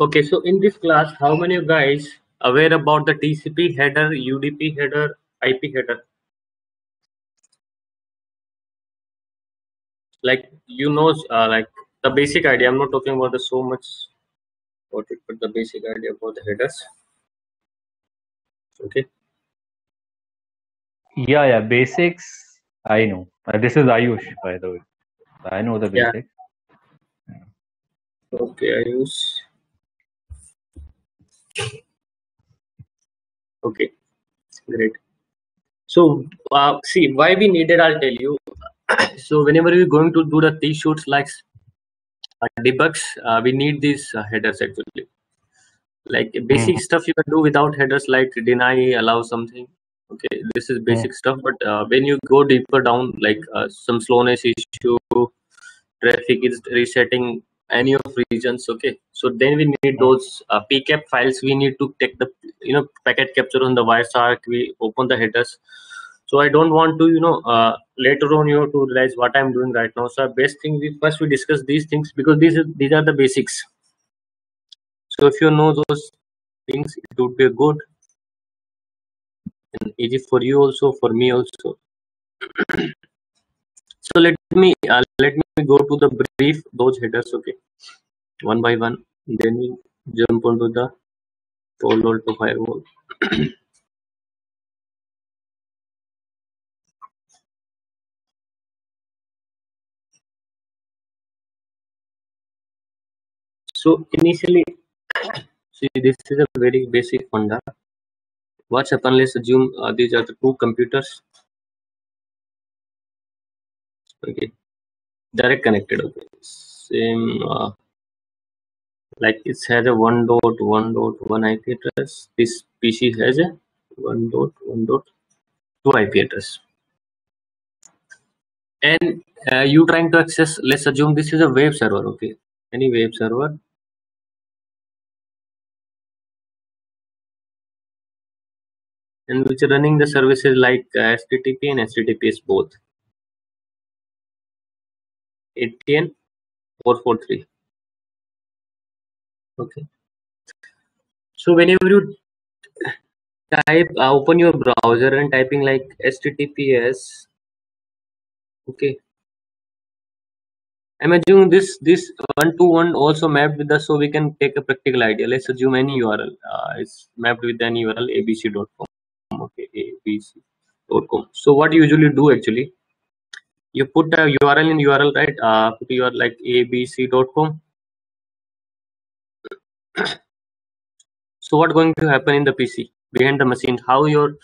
Okay, so in this class, how many of you guys aware about the TCP header, UDP header, IP header? Like like the basic idea. I'm not talking about the so much about it, but the basic idea about the headers. Okay. Yeah, basics. I know. This is Ayush, by the way. I know the Yeah. basics. Okay. I use. Okay. Great. So see why we needed. I'll tell you. So whenever we're going to do the T-shoots like debugs, we need these headers actually. Like basic stuff you can do without headers, like deny, allow something. Okay, this is basic stuff. But when you go deeper down, like some slowness issue, traffic is resetting any of regions. Okay, so then we need those pcap files. We need to take the packet capture on the Wireshark. We open the headers. So I don't want to later on you have to realize what I'm doing right now. So best thing we discuss these things because these are the basics. So if you know those things, it would be good and easy for you also, for me also. So let me go to the brief those headers, okay, one by one. Then we jump onto the Polo to firewall. So initially, see, this is a very basic funda. What's happened? Let's assume these are the two computers. Okay, direct connected. Okay, same. Like it has a 1.1.1 IP address. This PC has a 1.1.2 IP address. And you trying to access, let's assume this is a web server, okay, any web server. And which are running the services like HTTP and HTTPS both. 80 443. Okay. So whenever you type, open your browser and typing like HTTPS. Okay. I'm assuming this 1 to 1 also mapped with us, so we can take a practical idea. Let's assume any URL. It's mapped with any URL abc.com. Okay, abc.com. So what you usually do actually, you put the URL in URL, right? Put your like abc.com. So what going to happen in the PC behind the machine? How your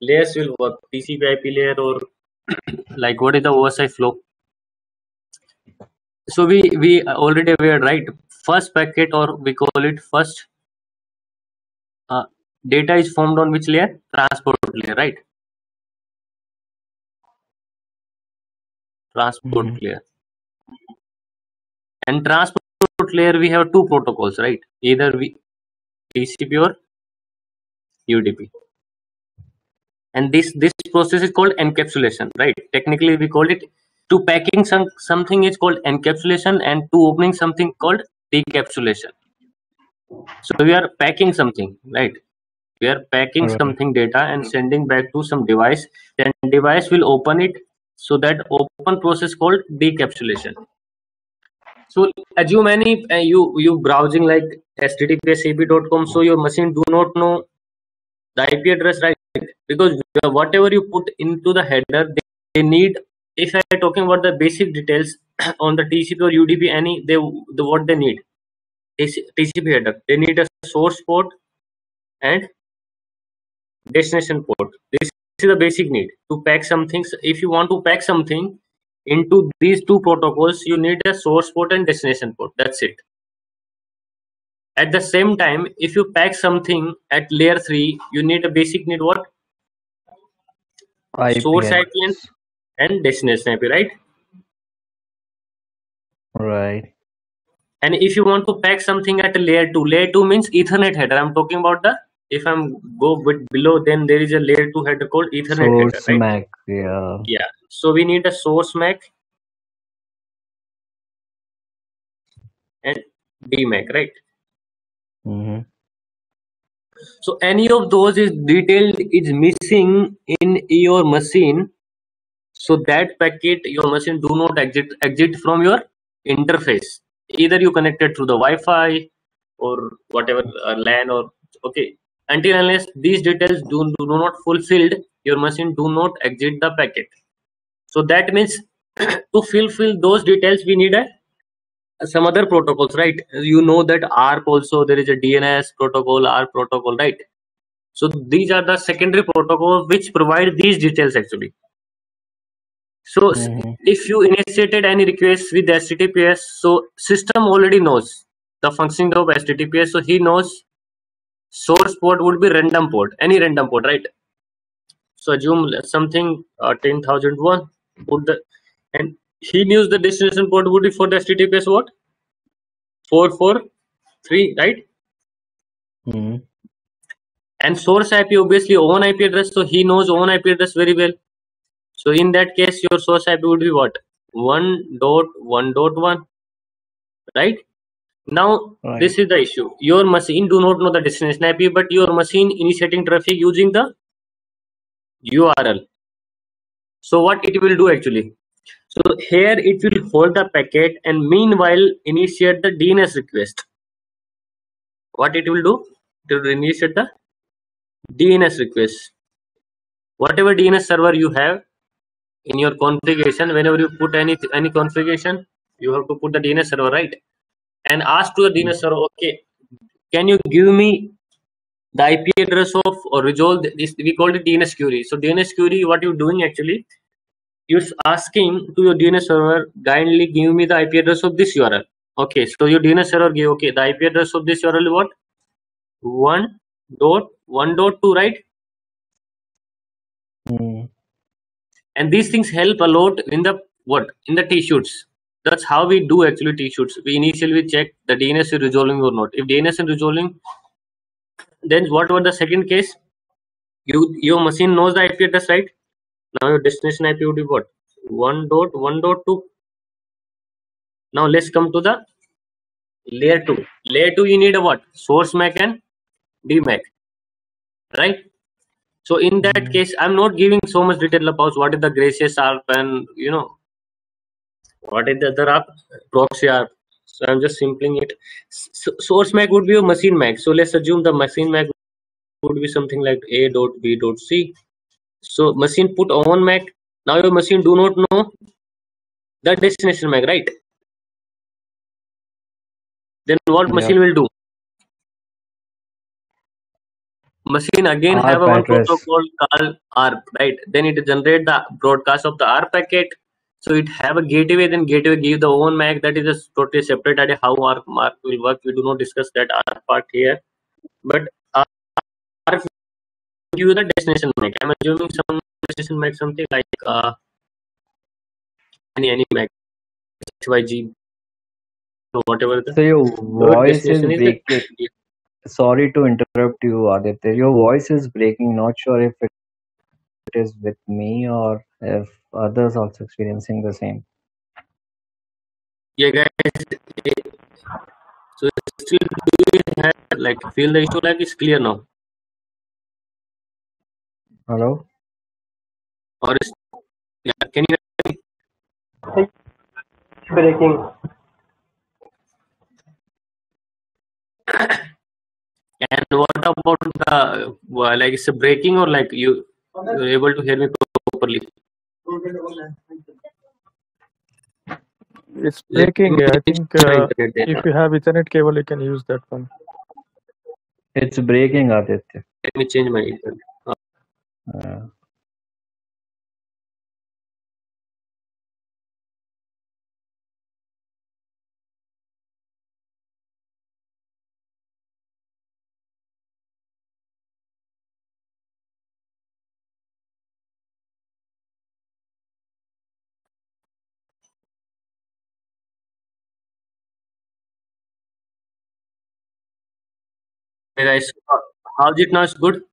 layers will work? TCP/IP layer or like what is the OSI flow? So we already aware, right? First packet, or we call it first data is formed on which layer? Transport layer, right? Transport layer. And transport layer we have two protocols, right? Either TCP or UDP. And this process is called encapsulation, right? Technically we call it, to packing something is called encapsulation, and to opening something called decapsulation. So we are packing something, right? We are packing something data and sending back to some device, then device will open it. So that open process called decapsulation. So assume any you browsing like https://ab.com, so your machine do not know the IP address, right? Because whatever you put into the header, they need. If I am talking about the basic details on the TCP or UDP, what they need, TCP header, they need a source port and destination port. This is the basic need to pack some things. If you want to pack something into these two protocols, you need a source port and destination port. That's it. At the same time, if you pack something at layer 3, you need a basic need what? Source IP and destination IP, right? Right. And if you want to pack something at layer 2 means Ethernet header. I'm talking about the, if I'm go bit below, then there is a layer 2 header called Ethernet header, Source right? MAC, yeah. Yeah. So we need a source MAC and DMAC, right? Mm-hmm. So any of those is detailed is missing in your machine, so that packet your machine do not exit from your interface. Either you connect it through the Wi-Fi or whatever LAN or okay. Until unless these details do not fulfilled, your machine do not exit the packet. So that means to fulfill those details, we need some other protocols, right? You know that ARP also there is a DNS protocol, ARP protocol, right? So these are the secondary protocols which provide these details actually. So Mm-hmm. if you initiated any request with HTTPS, so system already knows the functioning of HTTPS. So he knows source port would be random port, any random port, right? So assume something 10,001 put the, and he knows the destination port would be for the HTTPS what 443, right? Mm-hmm. And source IP obviously own IP address, so he knows own IP address very well. So in that case, your source IP would be what 1.1.1, right? Now Right. this is the issue. Your machine do not know the destination IP, but your machine initiating traffic using the URL. So what it will do actually? So here it will hold the packet and meanwhile initiate the DNS request. What it will do? It will initiate the DNS request. Whatever DNS server you have in your configuration, whenever you put any configuration, you have to put the DNS server, right? And ask to the DNS server, okay, can you give me the IP address of or resolve this? We call it DNS query. So DNS query, what you're doing actually, you're asking to your DNS server, kindly give me the IP address of this URL. Okay, so your DNS server give, okay, the IP address of this URL is what 1.1.2, right? Mm-hmm. And these things help a lot in the what in the T-shoots. That's how we do actually T-shoots. We initially check the DNS is resolving or not. If DNS is resolving, then what about the second case? Your machine knows the IP address, right? Now your destination IP would be what 1.1.2. Now let's come to the layer 2. Layer 2 you need a what? Source MAC and DMAC, right? So in that Mm-hmm. case, I'm not giving so much detail about what is the Gracious ARP and what is the other app? Proxy app. So I'm just simpling it. Source MAC would be a machine MAC. So let's assume the machine MAC would be something like A.B.C. So machine put on MAC. Now your machine do not know the destination MAC, right? Then what Yeah. machine will do? Machine again have ARP a one address. protocol called ARP, right? Then it generate the broadcast of the ARP packet. So it have a gateway, then gateway give the own MAC. That is a totally separate idea how ARP will work. We do not discuss that ARP part here. But ARP give you the destination MAC. I'm assuming some destination MAC something like any MAC XYG or whatever So your third voice is destination is the breaking. Sorry to interrupt you, Aditya. Your voice is breaking. Not sure if it is with me or if others also experiencing the same. yeah guys. So still do you have like feel the issue like it's clear now Hello? or is yeah can you breaking? And what about the like it's a breaking or like you're able to hear me properly? It's Let breaking. me I change think my internet if data. you have Ethernet cable, you can use that one. It's breaking, Aditya. Let me change my internet. Uh, Hey guys, how's it now? It's good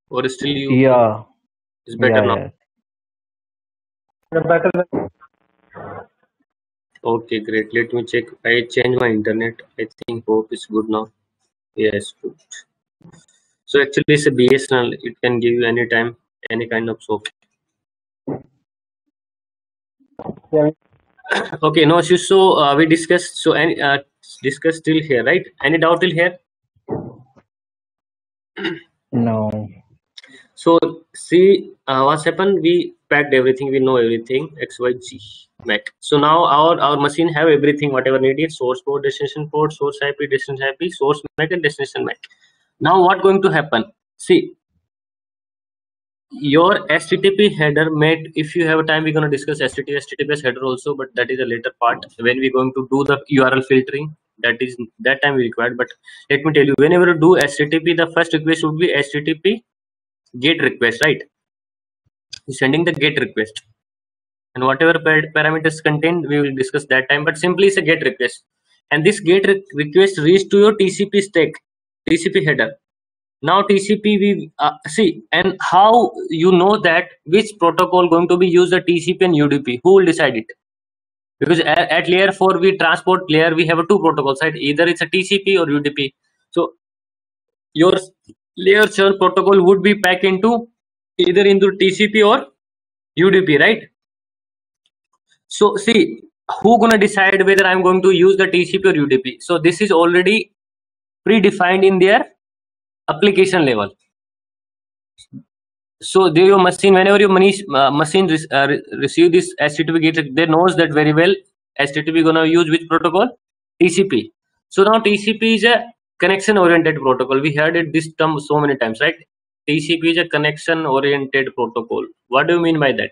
or still you yeah, is better now? yeah. Better. Okay, great. Let me check. I changed my internet. I think hope is good now. Yes, good. So actually it's a BSNL. It can give you anytime, any kind of soap. Yeah. Okay, no issues. So we discussed. So any discussed till here, right? Any doubt till here? No. So see what's happened. We packed everything. We know everything. X, Y, Z, Mac. So now our machine have everything whatever needed. Source port, destination port, source IP, destination IP, source Mac, and destination Mac. Now what going to happen? See, your HTTP header made, if you have time, we're going to discuss HTTPS header also, but that is a later part when we're going to do the URL filtering. That time we required. But let me tell you, whenever you do HTTP, the first request would be HTTP GET request, right? You're sending the GET request, and whatever parameters contained, we will discuss that time. But simply it's a GET request, and this GET request reaches to your TCP stack, TCP header. Now TCP we see, and how you know that which protocol going to be used, the TCP and UDP? Who will decide it? Because at layer 4 we transport layer, we have a two protocols, right? Either it's a TCP or UDP. So your layer 7 protocol would be packed into either into TCP or UDP, right? So see, who gonna decide whether I'm going to use the TCP or UDP? So this is already predefined in their application level. So your machine, whenever your machine receive this HTTP GET, they knows that very well. HTTP gonna use which protocol? TCP. So now TCP is a connection oriented protocol. We heard it this term so many times, right? TCP is a connection oriented protocol. What do you mean by that?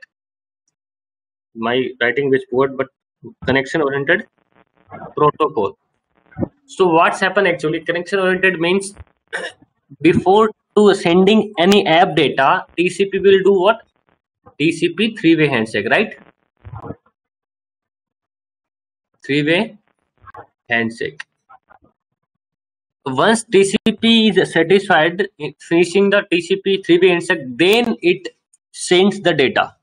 My writing which word, but connection oriented protocol. So what's happened actually? Connection oriented means before to sending any app data, TCP will do what? TCP three-way handshake, right? Three-way handshake. Once TCP is satisfied in finishing the TCP three-way handshake, then it sends the data.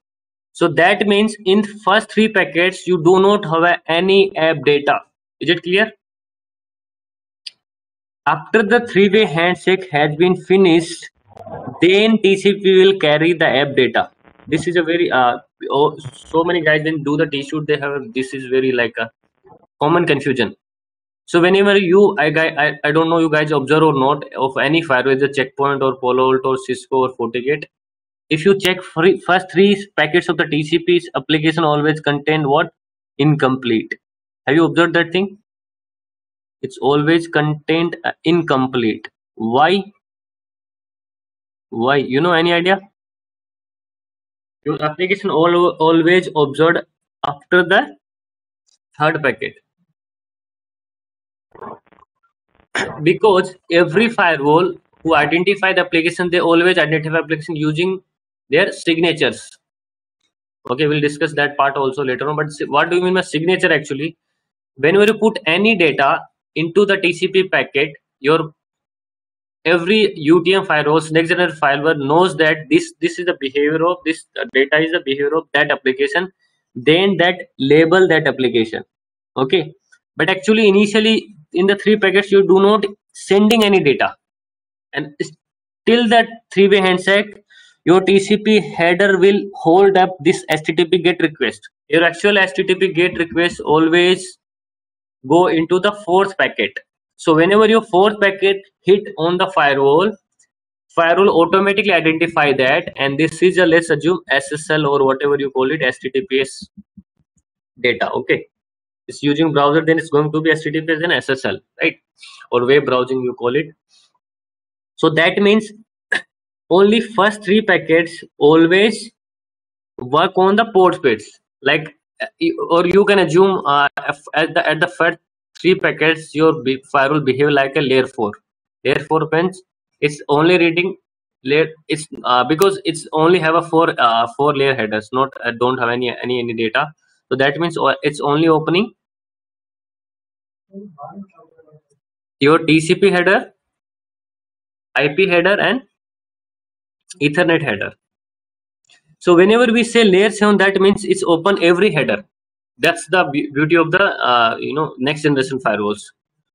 So that means in first three packets you do not have any app data. Is it clear? After the three-way handshake has been finished, then TCP will carry the app data. This is a very so many guys when do the T-shoot, they have this is very like a common confusion. So whenever you I don't know you guys observe or not of any firewall, the Checkpoint or Palo Alto or Cisco or FortiGate, if you check first three packets of the TCP's application always contain what? Incomplete. Have you observed that thing? It's always contained incomplete. Why? Why? You know any idea? Your application always observed after the third packet, because every firewall who identify the application, they always identify application using their signatures. Okay, we'll discuss that part also later on. But what do you mean by signature actually? Whenever you put any data into the TCP packet, your every UTM firewall, next generation firewall knows that this is the behavior of this data is the behavior of that application, then that label that application. Okay, but actually initially in the three packets you do not sending any data, and till that three-way handshake your TCP header will hold up this HTTP GET request. Your actual HTTP GET request always go into the fourth packet. So whenever your fourth packet hit on the firewall automatically identify that, and this is a, let's assume, SSL or whatever you call it, HTTPS data. Okay, it's using browser, then it's going to be HTTPS and SSL, right? Or web browsing you call it. So that means only first three packets always work on the port speeds, like or you can assume at the first three packets your firewall behave like a layer 4. Layer 4 means it's only reading layer, it's because it's only have a four layer headers, not don't have any data. So that means it's only opening your TCP header, IP header, and Ethernet header. So whenever we say layer 7, that means it's open every header. That's the beauty of the next generation firewalls.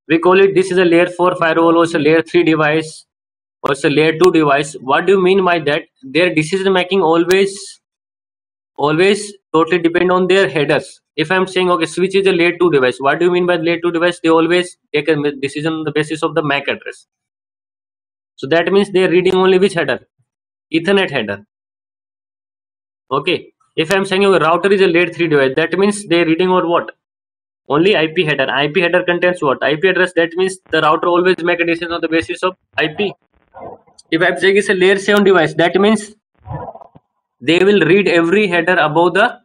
We call it, this is a layer 4 firewall, or it's a layer 3 device, or it's a layer 2 device. What do you mean by that? Their decision making always totally depend on their headers. If I'm saying, okay, switch is a layer 2 device, what do you mean by layer 2 device? They always take a decision on the basis of the MAC address. So that means they are reading only which header? Ethernet header. Okay. If I'm saying a router is a layer 3 device, that means they're reading or what? Only IP header. IP header contains what? IP address. That means the router always make a decision on the basis of IP. If I'm saying it's a layer 7 device, that means they will read every header above the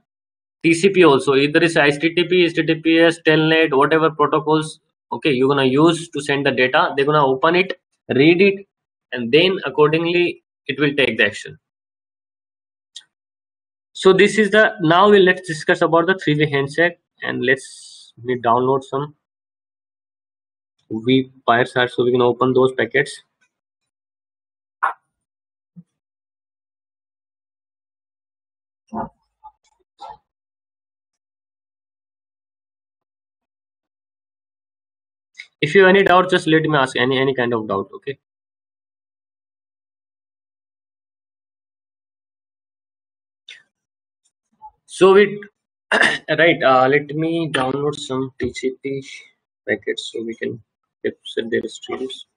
TCP also. Either it's HTTP, HTTPS, Telnet, whatever protocols, okay, you're gonna use to send the data. They're gonna open it, read it, and then accordingly it will take the action. So this is the, now let's discuss about the 3-way handshake, and let's download some Wireshark so we can open those packets. If you have any doubt, just let me ask any kind of doubt. Okay. So we right. Let me download some TCP packets so we can set their streams.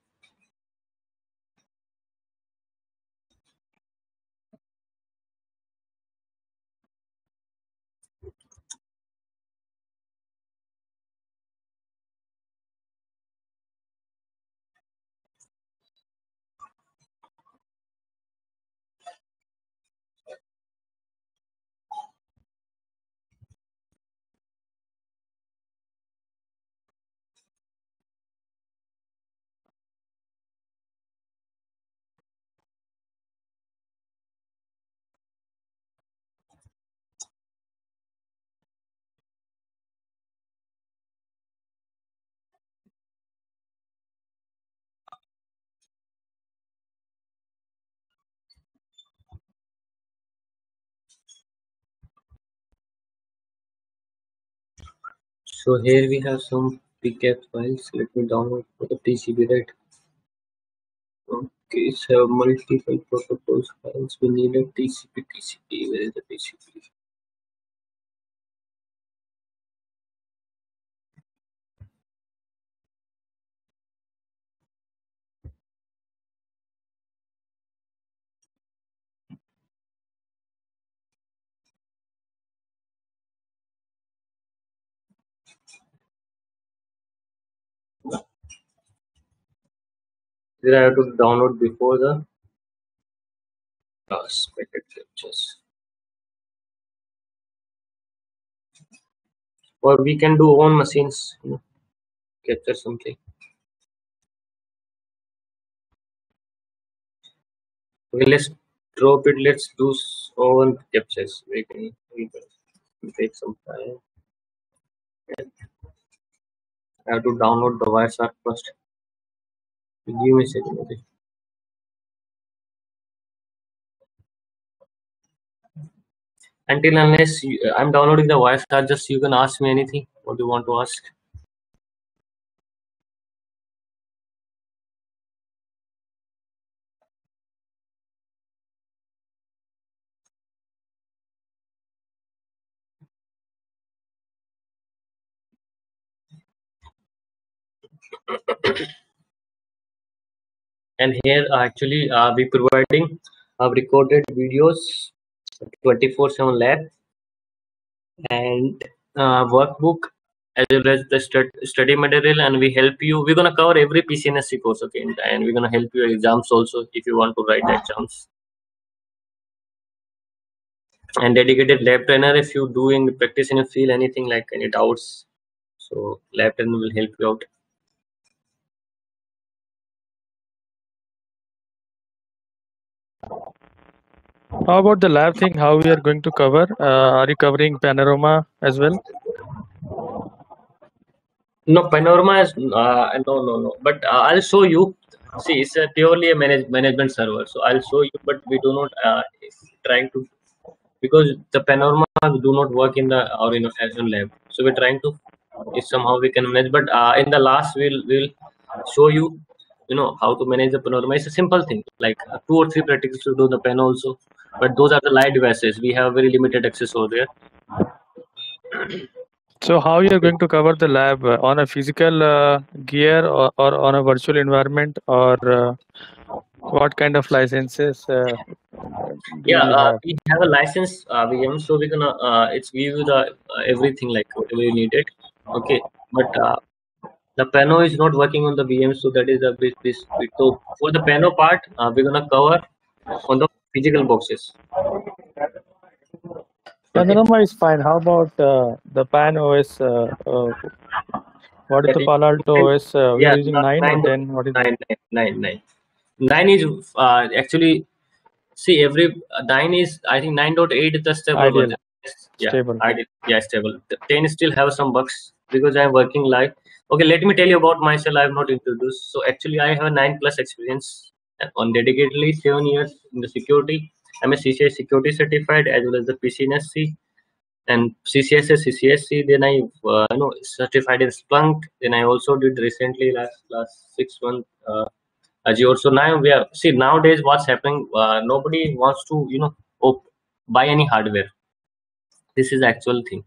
So here we have some PCAP files. Let me download for the TCP, right? Okay, so multiple protocols files. We need a TCP. Where is the TCP? Did I have to download before the packet captures? Or we can do on machines, capture something. Okay, let's drop it. Let's do on captures. We can take some time. I have to download the Wireshark first. Give me a second, okay. Until unless I'm downloading the Wireshark, just you can ask me anything. What do you want to ask? And here actually we providing recorded videos, 24/7 lab, and workbook, as well as the study material, and we help you. We're gonna cover every PCNSC course, okay, and we're gonna help you exams also if you want to write the exams. And dedicated lab trainer if you doing practice and you feel anything like any doubts, so lab trainer will help you out. How about the lab thing? How we are going to cover? Are you covering Panorama as well? No, Panorama is no. But I'll show you. See, it's purely a management server, so I'll show you. But we do not trying to because the panorama do not work in the or in Azure lab. So we're trying to, if somehow we can manage. But in the last, we'll show you, how to manage the panorama. It's a simple thing, like 2 or 3 practices to do the pen also. But those are the light devices. We have very limited access over there. So how you're going to cover the lab on a physical gear or on a virtual environment, or what kind of licenses do you have? We have a license VM, so we're gonna it's give you the everything like whatever you need it. Okay, but the Pano is not working on the VM, so that is a bit. So for the Pano part, we're gonna cover on the physical boxes. Panorama is fine. How about the Pan OS? What is the Palo Alto OS? We are using 9 or 10? What is 9 is actually, see, every 9 is, I think 9.8 is the stable Ideal. version. Stable. Stable. The 10 still have some bugs because I'm working live. Okay, let me tell you about myself. I have not introduced. So actually, I have a 9+ experience on dedicatedly 7 years in the security. I'm a CCI security certified as well as the PCNSC and CCSS, CCSC. Then I certified in Splunk. Then I also did recently last 6 months Azure. So now we are, see, nowadays what's happening, nobody wants to buy any hardware. This is the actual thing.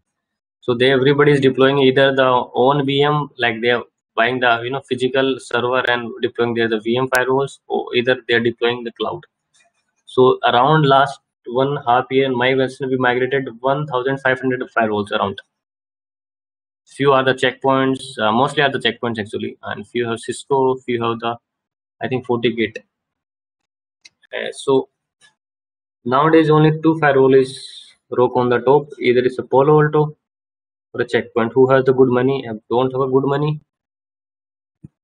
So everybody is deploying either the own VM, like they are buying the physical server and deploying there the VM firewalls, or either they are deploying the cloud. So around last 1.5 year, my version we migrated 1,500 firewalls around. Few are the checkpoints, mostly are the checkpoints actually, and few have Cisco, few have the, I think, FortiGate. So nowadays only 2 firewall is rope on the top. Either it's a Palo Alto or a checkpoint. Who has the good money and don't have a good money?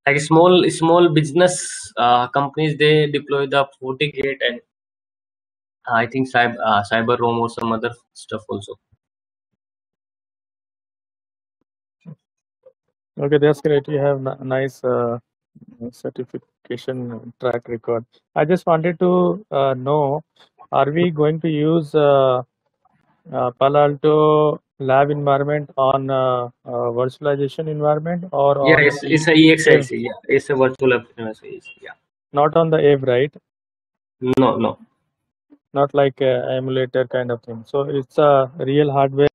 Like small business companies, they deploy the FortiGate and I think Cyber Roam or some other stuff also. Okay, that's great. You have nice certification track record. I just wanted to know, are we going to use Palo Alto lab environment on virtualization environment or on it's a EXIC. Yeah, it's a virtual EXIC. Yeah. Not on the Ave, right? No. Not like a emulator kind of thing. So it's a real hardware.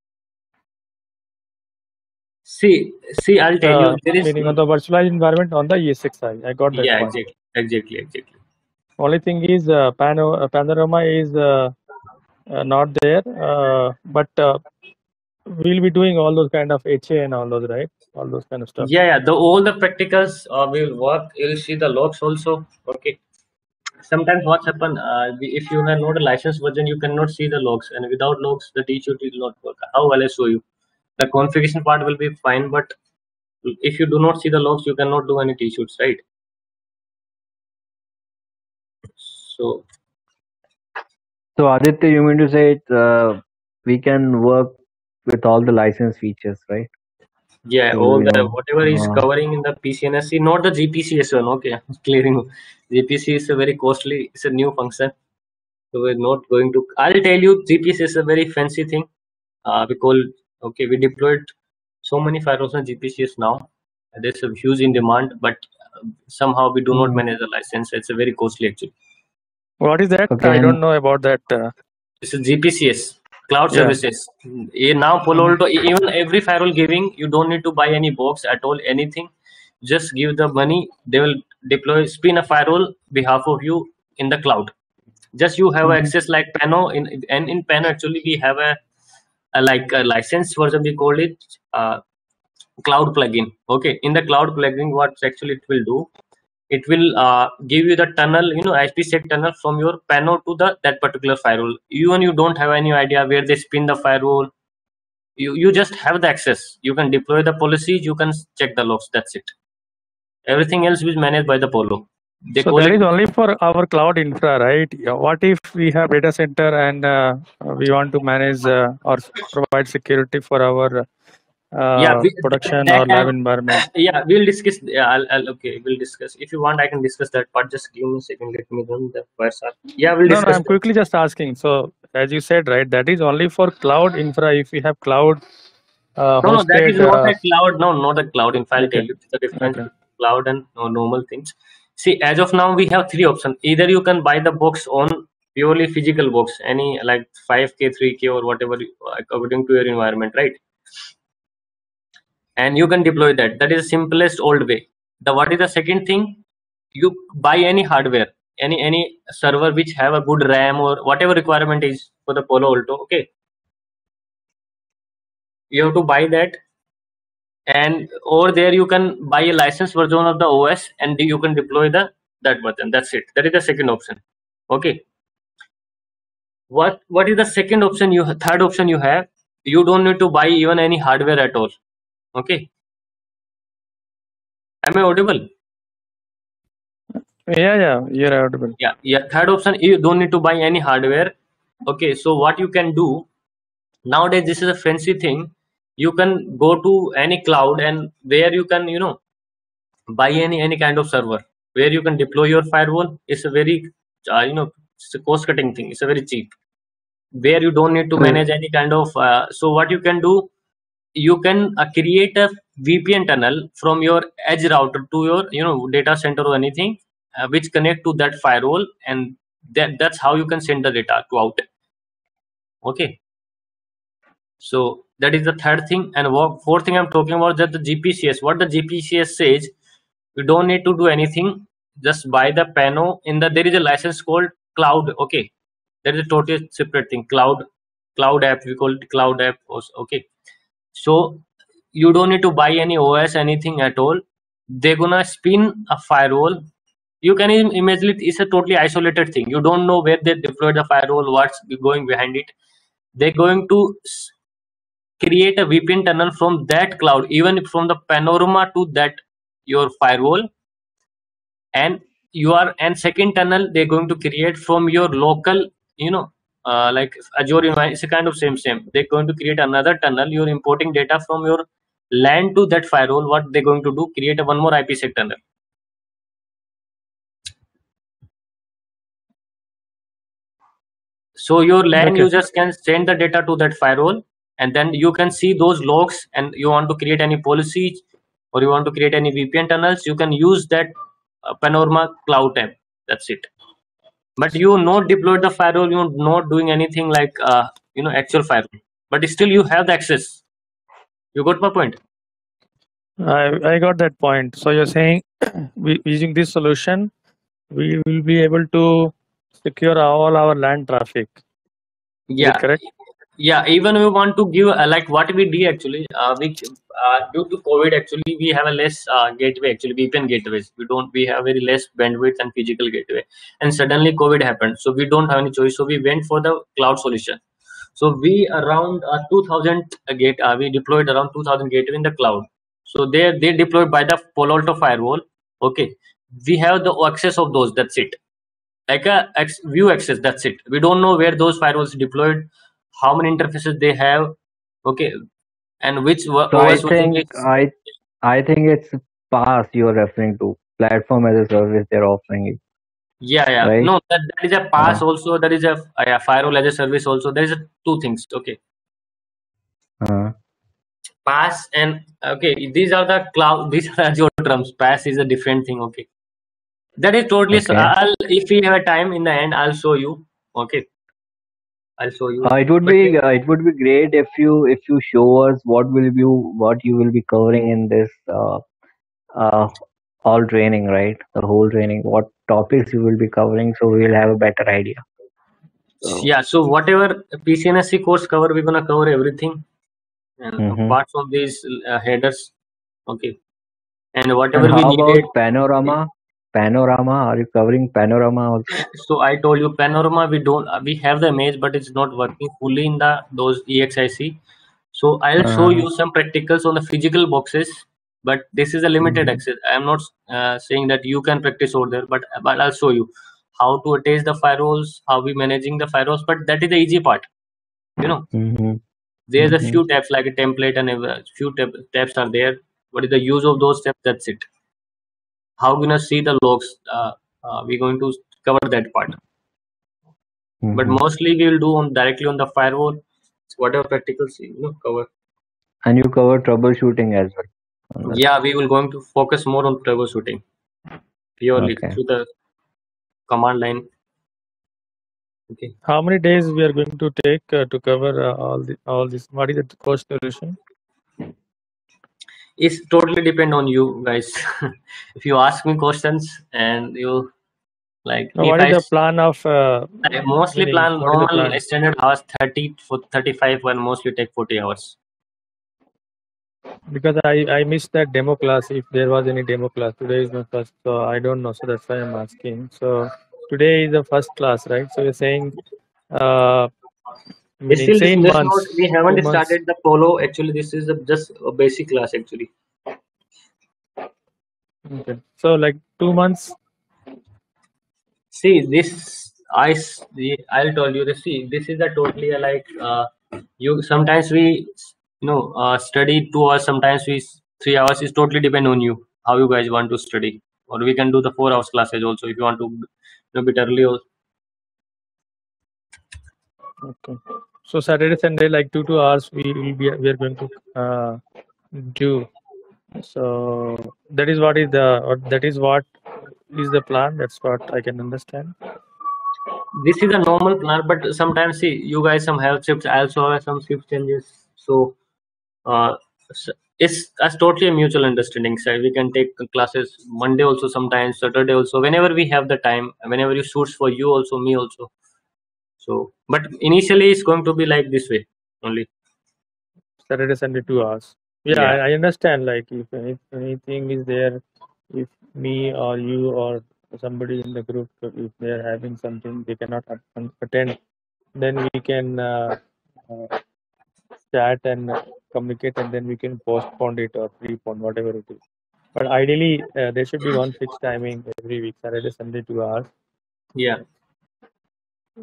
See, I'll tell you, there is meaning on the virtualized environment on the ESXi. I got that point. Exactly. Only thing is Panorama is not there, but we'll be doing all those kind of HA and all those, right? All those kind of stuff. Yeah. All the practicals will work. You'll see the logs also. Okay. Sometimes what's happened, if you have not a licensed version, you cannot see the logs, and without logs, the T-shoot will not work. How will I show you? The configuration part will be fine, but if you do not see the logs, you cannot do any T-shoots, right? So Aditya, you mean to say we can work with all the license features, right? Yeah, all the whatever is covering in the PCNSC, not the GPCS one. Okay, clearing. GPC is a very costly. It's a new function, so we're not going to. I'll tell you, GPC is a very fancy thing. We deployed so many firewalls on GPCs now. There's a huge in demand, but somehow we do not manage the license. It's a very costly actually. What is that? Okay, I don't know about that. It's a GPCS, cloud services. Now Palo Alto, even every firewall giving, you don't need to buy any box at all, anything. Just give the money. They will spin a firewall behalf of you in the cloud. Just you have access like Pano. In Pano actually we have a license version, we call it cloud plugin. Okay, in the cloud plugin, what actually it will do, it will give you the tunnel, IPsec tunnel from your Pano to that particular firewall. You don't have any idea where they spin the firewall. You just have the access. You can deploy the policies. You can check the logs. That's it. Everything else is managed by the Polo. So that is only for our cloud infra, right? What if we have data center and we want to manage or provide security for our production or lab environment? Yeah, we'll discuss. We'll discuss. If you want, I can discuss that part. Just give me a second. Let me run the wires. Yeah, we'll discuss. I'm quickly just asking. So as you said, right, that is only for cloud infra. If we have cloud No, that is hosted. not a cloud. No, not a cloud. In fact, I'll Okay. tell you the difference Okay. between cloud and normal things. See, as of now, we have three options. Either you can buy the box on purely physical box, any like 5K, 3K, or whatever, according to your environment, right? And you can deploy that. That is the simplest old way. The what is the second thing? You buy any hardware, any server which have a good RAM or whatever requirement is for the Palo Alto. Okay, you have to buy that, and over there you can buy a licensed version of the OS, and you can deploy that version. That's it. That is the second option. Okay. What is the second option? Third option you have. You don't need to buy even any hardware at all. Okay. Am I audible? Yeah, you're audible. Yeah. Third option, you don't need to buy any hardware. Okay. So what you can do nowadays, this is a fancy thing. You can go to any cloud, and there you can buy any kind of server where you can deploy your firewall. It's a very it's a cost cutting thing. It's a very cheap, where you don't need to manage any kind of so what you can do, you can create a VPN tunnel from your edge router to your data center or anything, which connect to that firewall, and that's how you can send the data to out. Okay, so that is the third thing. And fourth thing I'm talking about, that the GPCS. What the GPCS says, you don't need to do anything. Just buy the Pano. There is a license called Cloud. Okay, that is a totally separate thing. Cloud app. We call it Cloud app also. Okay, so you don't need to buy any OS, anything at all. They're gonna spin a firewall. You can imagine it's a totally isolated thing. You don't know where they deployed the firewall, what's going behind it. They're going to create a VPN tunnel from that cloud, even from the Panorama to that your firewall, and second tunnel they're going to create from your local, like Azure environment. It's a kind of same. They're going to create another tunnel. You're importing data from your LAN to that firewall. What they're going to do? Create one more IPsec tunnel. So your LAN users can send the data to that firewall, and then you can see those logs, and you want to create any policies or you want to create any VPN tunnels, you can use that Panorama Cloud tab. That's it. But you not deployed the firewall, you're not doing anything like actual firewall, but still you have the access. You got my point? I got that point. So you're saying using this solution, we will be able to secure all our LAN traffic. Yeah. Is it correct? Yeah, even we want to give like what we did actually, due to COVID, actually we have a less gateway, actually VPN gateways. We have very less bandwidth and physical gateway, and suddenly COVID happened, so we don't have any choice. So we went for the cloud solution. So we around 2000 we deployed around 2000 gateway in the cloud. So they deployed by the Palo Alto firewall. Okay, we have the access of those. That's it. Like a view access. That's it. We don't know where those firewalls deployed, how many interfaces they have. Okay, and which So OS version is. I think it's PaaS you're referring to, platform as a service they're offering you. Yeah. Right? No, that is a PaaS also. There is a firewall as a service also. There is two things. Okay. PaaS and okay, these are the cloud. These are Azure terms. PaaS is a different thing. Okay, that is totally. Okay. If we have a time in the end, I'll show you. Okay, I'll show you. It would be great if you show us what you will be covering in this all training, right? The whole training, what topics you will be covering, so we'll have a better idea. Yeah, so whatever PCNSC course cover, we're gonna cover everything, and apart from these headers, okay, and whatever and we how needed. about Panorama? Are you covering Panorama also? So I told you Panorama, we have the image, but it's not working fully in those EXIC. So I'll show you some practicals on the physical boxes, but this is a limited access. I'm not saying that you can practice over there, but I'll show you how to attach the firewalls, how we managing the firewalls. But that is the easy part. There's a few tabs like a template, and a few tabs are there. What is the use of those tabs? That's it. How gonna see the logs? We're going to cover that part. But mostly we will do directly on the firewall, whatever practicals cover. And you cover troubleshooting as well. Yeah, we will going to focus more on troubleshooting purely through the command line. Okay. How many days we are going to take to cover all this? What is the course duration? It's totally depend on you guys. If you ask me questions and you like, What is the plan of? I mostly plan what is the normal plan? standard hours 30 for 35 will mostly take 40 hours. Because I missed that demo class. If there was any demo class, today is my first, so I don't know. So that's why I'm asking. So today is the first class, right? So you're saying, Still, this months. not, we haven't started the follow. Actually, this is just a basic class actually. Okay. So like 2 months. See this, I'll tell you this. See, this is a totally like you. Sometimes we study 2 hours. Sometimes we 3 hours. Is totally depend on you how you guys want to study. Or we can do the 4 hours classes also if you want to bit early also. Okay. So Saturday, Sunday, like 2 hours, we are going to do. So that is what is the plan. That's what I can understand. This is a normal plan, but sometimes see you guys some health shifts. I also have some shift changes. So it's totally a mutual understanding. So we can take classes Monday also, sometimes Saturday also, whenever we have the time, whenever it suits for you also, me also. So, but initially it's going to be like this way only. Saturday, Sunday, 2 hours. Yeah, I understand. Like if anything is there, if me or you or somebody in the group, if they are having something they cannot attend, then we can chat and communicate, and then we can postpone it or prepone whatever it is. But ideally, there should be one fixed timing every week, Saturday, Sunday, 2 hours. Yeah.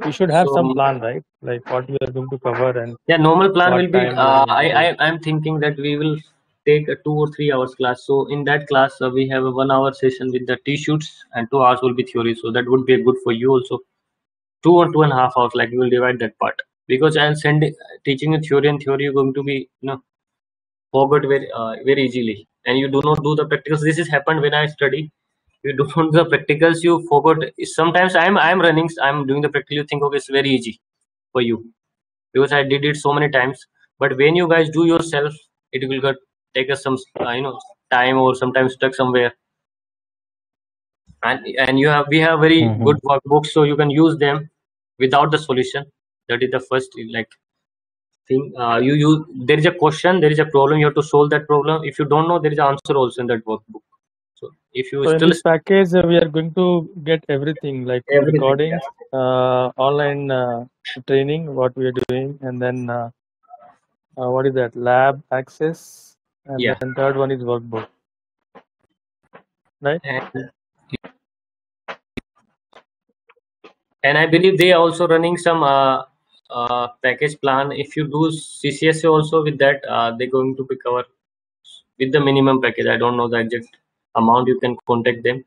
We should have some plan, right? Like what we are going to cover and yeah, normal plan will be. I'm thinking that we will take a 2 or 3 hours class. So in that class, we have a 1 hour session with the T-shoots, and 2 hours will be theory. So that would be good for you also. 2 or 2.5 hours, like we will divide that part, because I'll send teaching a theory, and theory you're going to be forgot very easily, and you do not do the practicals. This has happened when I study. You do not do the practicals, you forgot. Sometimes I'm running, I'm doing the practical, you think okay, it's very easy for you because I did it so many times. But when you guys do yourself, it will take us some time, or sometimes stuck somewhere. And we have very good workbooks, so you can use them without the solution. That is the first thing. There is a question, there is a problem, you have to solve that problem. If you don't know, there is an answer also in that workbook. So if you in this package, we are going to get everything, like recordings, online training, what we are doing, and then what is that, lab access, and then third one is workbook, right? And I believe they are also running some package plan. If you do CCSA also with that, they're going to be covered with the minimum package. I don't know the exact amount. You can contact them.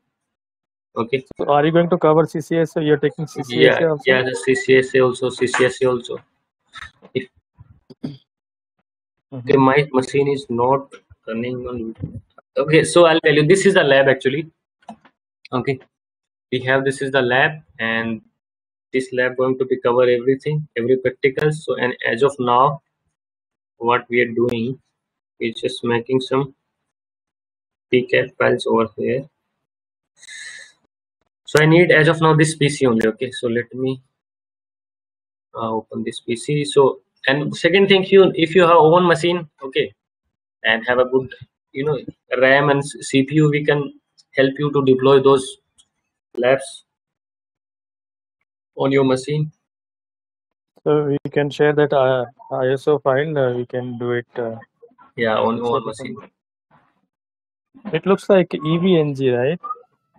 Okay. So are you going to cover CCSA? You're taking CCSA also? Yeah, the CCSA also, CCSA also. If okay, my machine is not running on. Okay, so I'll tell you. This is the lab actually. Okay, we have, this is the lab, and this lab going to be cover everything, every practical. So, and as of now, what we are doing is just making some PCAP files over here. So I need as of now this PC only. Okay, so let me open this PC. So, and second thing, if you have own machine, okay, and have a good RAM and CPU, we can help you to deploy those labs on your machine. So we can share that ISO file. We can do it. Yeah, on your machine. It looks like EVNG, right?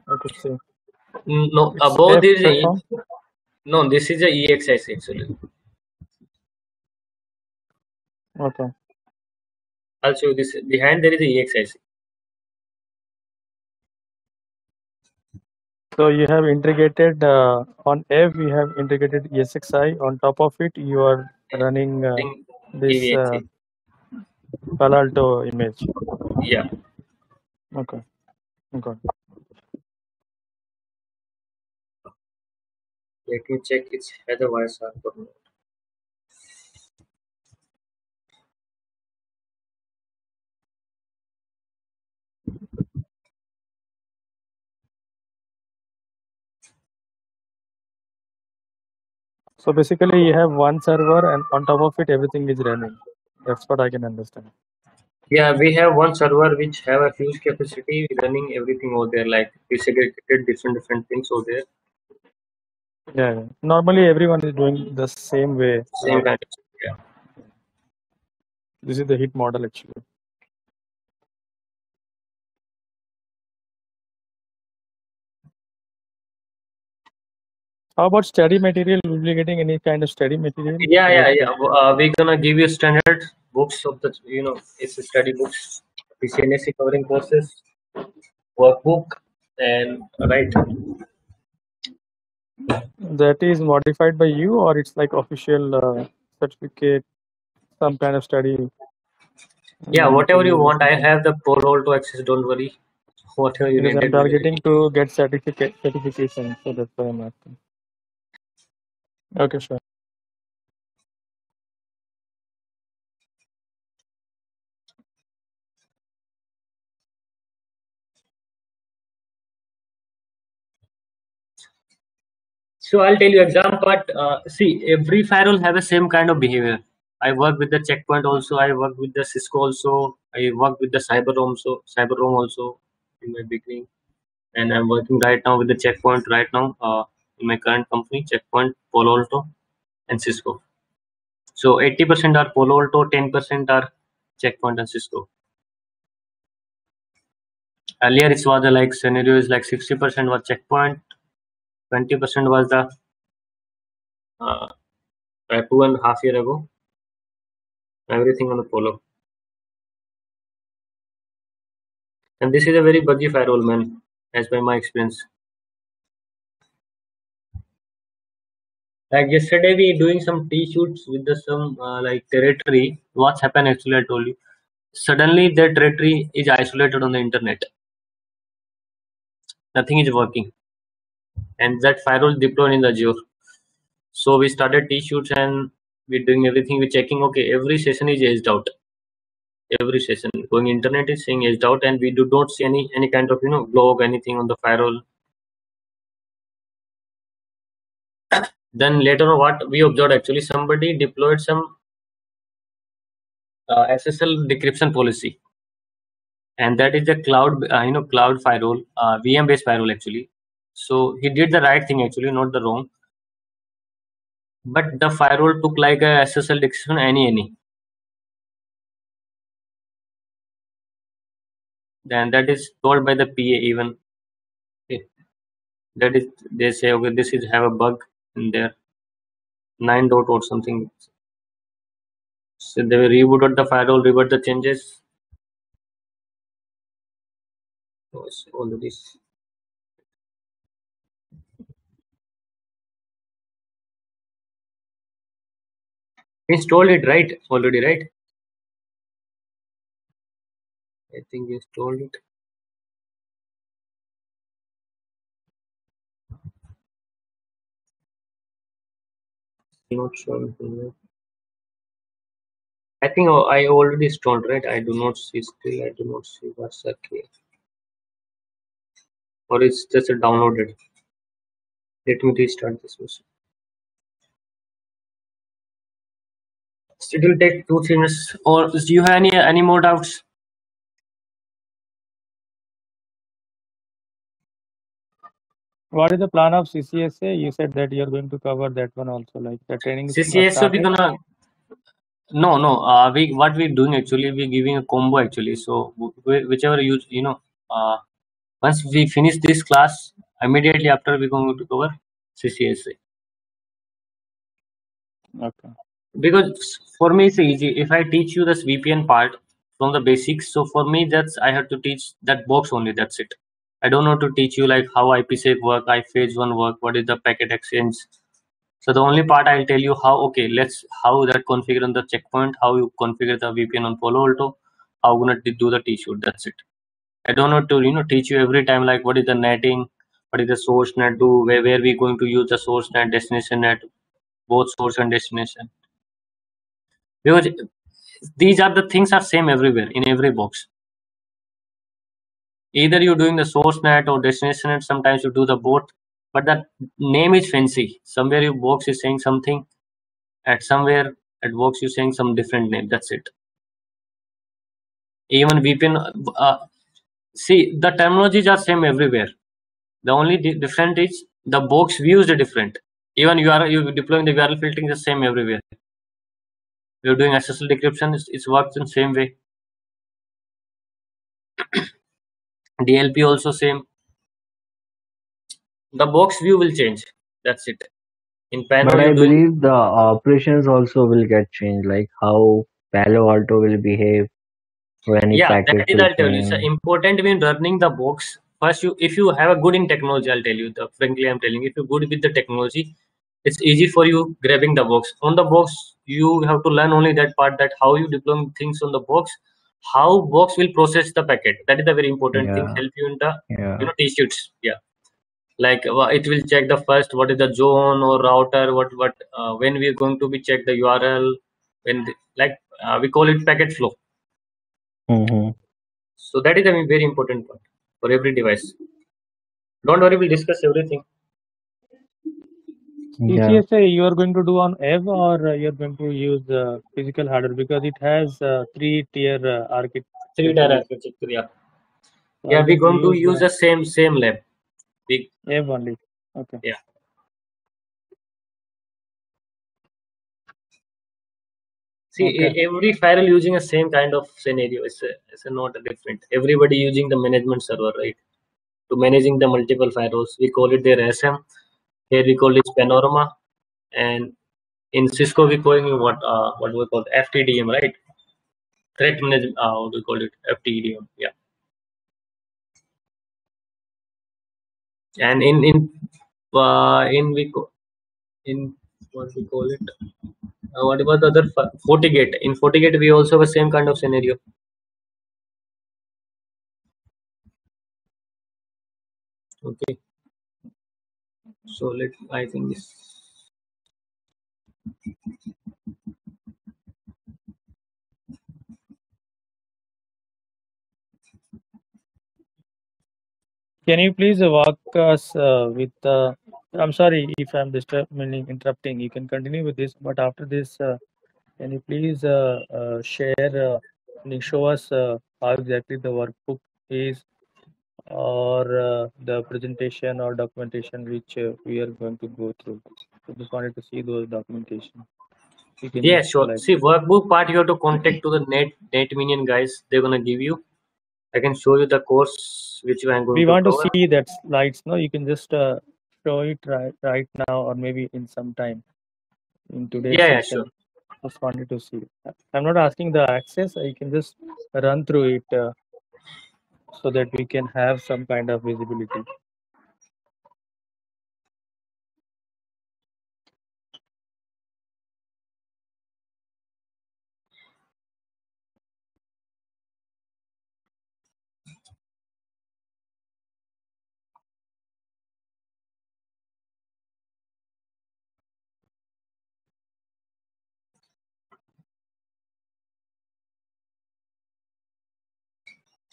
I could say. No, above this no, this is a EXIC actually. Okay. I'll show you this. Behind there is a EXIC. So you have integrated on F. We have integrated ESXi. On top of it, you are running this AVXA. Palo Alto image. Yeah. Okay. Okay. Let me check its otherwise or not. So basically, you have one server, and on top of it, everything is running. That's what I can understand. Yeah, we have one server which have a huge capacity running everything over there, like we segregated different things over there. Yeah, yeah. Normally, everyone is doing the same way. Same kind of yeah. This is the hit model actually. How about study material? Will you be getting any kind of study material? Yeah. We're gonna give you standard books of the it's study books, the CNSC covering courses, workbook, and right. That is modified by you, or it's like official certificate, some kind of study. Yeah, whatever you want. I have the parole to access. Don't worry. Whatever you Because need. I'm targeting to get certification, so that's why I'm asking. Okay, sure. So I'll tell you exam part. See, every firewall have the same kind of behavior. I work with the checkpoint also. I work with the Cisco also. I work with the CyberRoam also in my beginning, and I'm working right now with the checkpoint right now. In my current company, checkpoint, Palo Alto, and Cisco. So 80% are Palo Alto, 10% are checkpoint and Cisco. Earlier it was like scenario is like 60% was checkpoint, 20% was the 2.5 years ago. Everything on the Polo. And this is a very buggy firewall, man, as by my experience. Like yesterday, we doing some T-shoots with the some like territory. What's happened actually? I told you. Suddenly, the territory is isolated on the internet. Nothing is working, and that firewall deployed in the Azure. So we started T-shoots and we're doing everything. We're checking. Okay, every session is edged out. Every session going internet is saying edged out, and we do not see any kind of log anything on the firewall. Then later on, what we observed actually, somebody deployed some SSL decryption policy, and that is the cloud, cloud firewall, VM based firewall actually. So he did the right thing actually, not the wrong. But the firewall took like a SSL decryption any. Then that is told by the PA even. Okay. That is they say okay, this is have a bug in there, 9 dot or something. So they will rebooted the firewall, revert the changes. Oh, it's already installed it right already, right? I think you installed it. Not showing here. I think I already installed, right? I do not see still. I do not see what's okay. Or it's just a downloaded. Let me restart this machine. It will take 2-3 minutes. Or do you have any more doubts? What is the plan of CCSA? You said that you're going to cover that one also, like the training. CCSA we're gonna. No. What we're doing actually, we're giving a combo actually. So whichever once we finish this class, immediately after we're going to cover CCSA. Okay. Because for me it's easy. If I teach you this VPN part from the basics, so for me that's I have to teach that box only. That's it. I don't know to teach you like how IPsec work, iPhase1 work, what is the packet exchange. So the only part I'll tell you how, okay, how that configure on the checkpoint, how you configure the VPN on Palo Alto, how gonna do the T-shoot, that's it. I don't know to teach you every time like what is the netting, what is the source net do, where we going to use the source net, destination net, both source and destination. Because these are the things are same everywhere in every box. Either you're doing the source net or destination net, sometimes you do the both, but that name is fancy. Somewhere your box is saying something, at somewhere at box you're saying some different name, that's it. Even VPN, see the terminologies are same everywhere. The only different is the box views are different. Even you deploying the URL filtering is the same everywhere. You're doing SSL decryption, it works in same way. DLP also same. The box view will change. That's it. In Pano, But I believe the operations also will get changed, like how Palo Alto will behave when any packet that is will I'll tell you. It's came. important when running the box. First, if you have a good in technology, I'll tell you. Frankly, I'm telling you, if you're good with the technology, it's easy for you grabbing the box. On the box, you have to learn only that part, that how you deploy things on the box, how box will process the packet. That is the very important thing. Yeah, Help you in the yeah. T-sheets. Yeah. Like it will check the first what is the zone or router, what when we are going to be check the URL, when we call it packet flow. Mm-hmm. So that is a very important part for every device. Don't worry, we'll discuss everything. Yeah. ETSA you are going to do on EV or you're going to use physical hardware, because it has three-tier architecture. Three-tier architecture, yeah. So Yeah, are we're you going to use the same lab. EV only. Okay. Yeah. See, Okay. every firewall using the same kind of scenario. It's not a different. Everybody using the management server, right? To managing the multiple firewalls. We call it their SM. Here we call it Panorama. And in Cisco, we calling it what we call FTDM, right? Threat management. What we call it FTDM. Yeah. And in what we call it, what about the other FortiGate? In FortiGate, we also have the same kind of scenario. Okay. So I think this. Can you please walk us with I'm sorry if I'm interrupting. You can continue with this, but after this, can you please share and show us how exactly the workbook is, or the presentation or documentation which we are going to go through. So just wanted to see those documentation. Yeah, sure. See, workbook part you have to contact to the NetMinion guys. They're gonna give you. I can show you the course which I'm going we to want cover. to see that slides. No, you can just show it right now, or maybe in some time in today's Yeah, session. sure. Just wanted to see. I'm not asking the access. You can just run through it so that we can have some kind of visibility.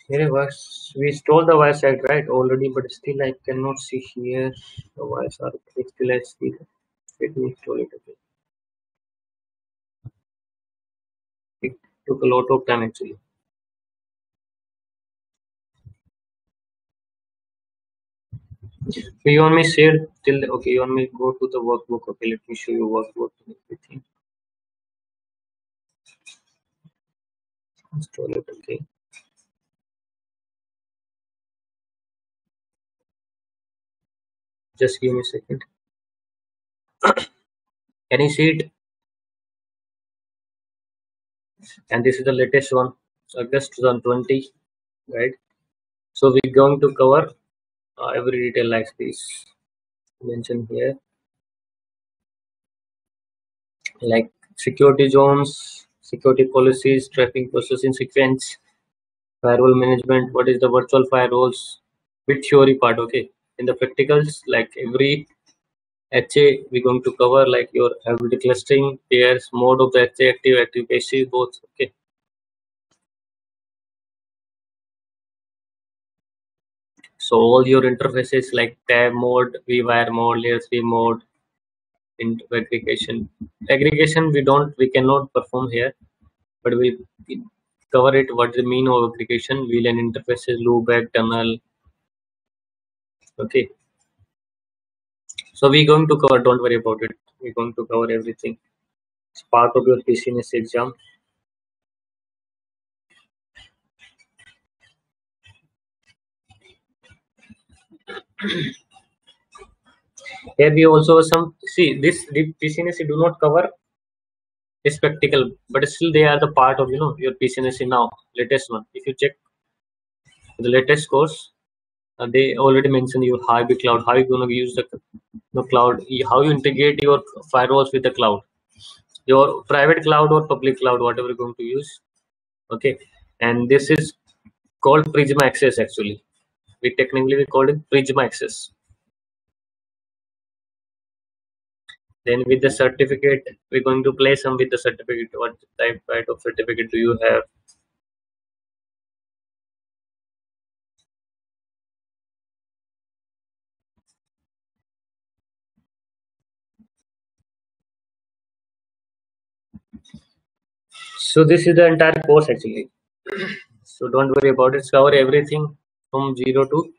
Here it works. We installed the website right already, but still I cannot see here the wires are still I see. Let me install it again. It took a lot of time actually. So you want me share till okay, you want me go to the workbook. Okay, let me show you workbook and everything. Install it, okay. Just give me a second. Can you see it? And this is the latest one, so August 2020, right? So we're going to cover every detail like this mentioned here, like security zones, security policies, traffic processing sequence, firewall management, what is the virtual firewalls, with theory part. Okay, in the practicals, like every HA we're going to cover, like your availability clustering, pairs, mode of the HA, active, passive, both. Okay. So all your interfaces like tab mode, vWire mode, layer 3 mode, into aggregation. Aggregation we cannot perform here, but we'll cover it. What the mean of aggregation, VLAN interfaces, loopback, tunnel. Okay. So we're going to cover, don't worry about it. We're going to cover everything. It's part of your PCNS exam. Here we also some, see this PCNS do not cover is practical, but still they are the part of your PCNS now, latest one. If you check the latest course, they already mentioned you hybrid cloud, how you going to use the cloud, how you integrate your firewalls with the cloud, your private cloud or public cloud, whatever you're going to use. Okay, and this is called Prisma Access. Actually, we call it Prisma Access. Then with the certificate, we're going to play some with the certificate. What type of certificate do you have? So this is the entire course actually. So don't worry about it. Cover everything from 0 to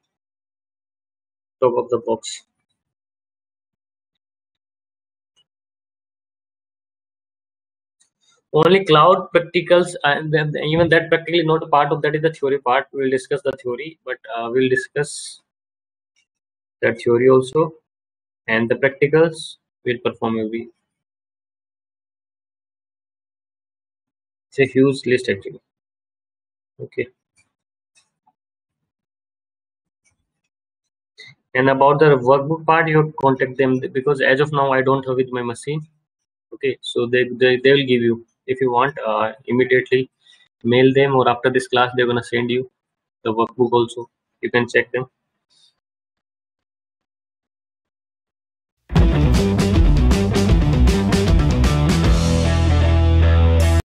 top of the box. Only cloud practicals, and even that practically not a part of that is the theory part. We'll discuss the theory, but we'll discuss that theory also, and the practicals will perform every. It's a huge list actually. Okay. And about the workbook part, you contact them, because as of now I don't have it my machine. Okay, so they will give you, if you want, immediately mail them, or after this class they're gonna send you the workbook also. You can check them.